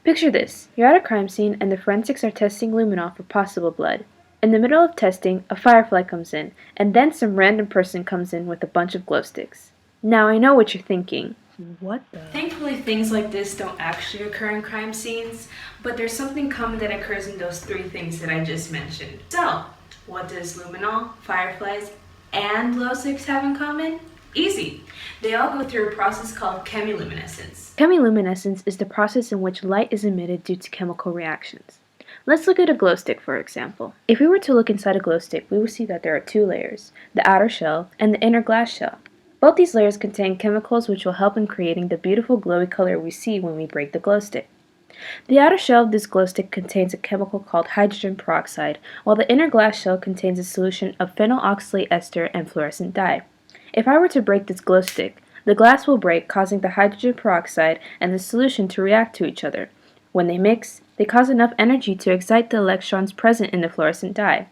Picture this. You're at a crime scene and the forensics are testing luminol for possible blood. In the middle of testing, a firefly comes in, and then some random person comes in with a bunch of glow sticks. Now I know what you're thinking. What the? Thankfully, things like this don't actually occur in crime scenes, but there's something common that occurs in those three things that I just mentioned. So, what does luminol, fireflies, and glow sticks have in common? Easy. They all go through a process called chemiluminescence. Chemiluminescence is the process in which light is emitted due to chemical reactions. Let's look at a glow stick, for example. If we were to look inside a glow stick, we will see that there are two layers, the outer shell and the inner glass shell. Both these layers contain chemicals which will help in creating the beautiful glowy color we see when we break the glow stick. The outer shell of this glow stick contains a chemical called hydrogen peroxide, while the inner glass shell contains a solution of phenyl oxalate ester and fluorescent dye. If I were to break this glow stick, the glass will break, causing the hydrogen peroxide and the solution to react to each other. When they mix, they cause enough energy to excite the electrons present in the fluorescent dye.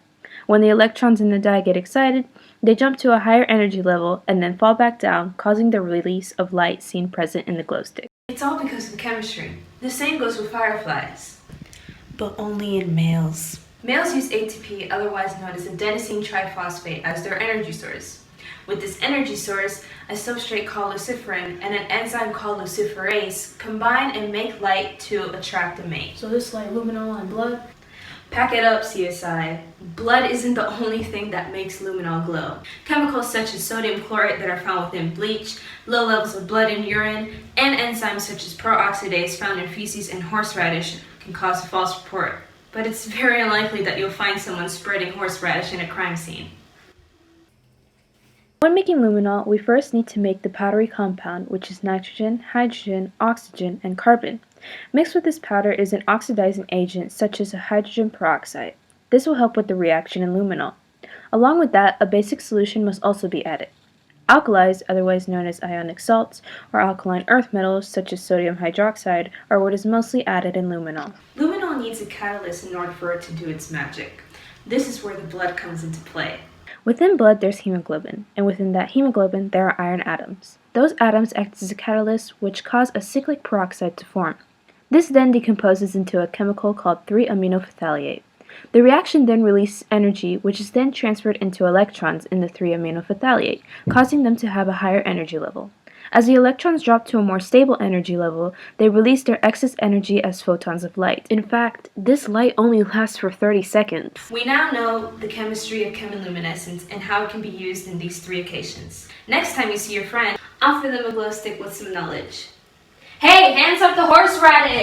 When the electrons in the dye get excited, they jump to a higher energy level and then fall back down, causing the release of light seen present in the glow stick. It's all because of chemistry. The same goes with fireflies, but only in males. Males use ATP, otherwise known as adenosine triphosphate, as their energy source. With this energy source, a substrate called luciferin and an enzyme called luciferase combine and make light to attract a mate. So this is like luminol and blood? Pack it up, CSI. Blood isn't the only thing that makes luminol glow. Chemicals such as sodium chlorate that are found within bleach, low levels of blood in urine, and enzymes such as peroxidase found in feces and horseradish can cause a false report. But it's very unlikely that you'll find someone spreading horseradish in a crime scene. When making luminol, we first need to make the powdery compound, which is nitrogen, hydrogen, oxygen, and carbon. Mixed with this powder is an oxidizing agent such as a hydrogen peroxide. This will help with the reaction in luminol. Along with that, a basic solution must also be added. Alkalis, otherwise known as ionic salts, or alkaline earth metals such as sodium hydroxide, are what is mostly added in luminol. Luminol needs a catalyst in order for it to do its magic. This is where the blood comes into play. Within blood, there's hemoglobin, and within that hemoglobin, there are iron atoms. Those atoms act as a catalyst which cause a cyclic peroxide to form. This then decomposes into a chemical called 3-aminophthaleate. The reaction then releases energy, which is then transferred into electrons in the 3-aminophthaleate, causing them to have a higher energy level. As the electrons drop to a more stable energy level, they release their excess energy as photons of light. In fact, this light only lasts for 30 seconds. We now know the chemistry of chemiluminescence and how it can be used in these three occasions. Next time you see your friend, offer them a glow stick with some knowledge. Hey, hands up the horseradish!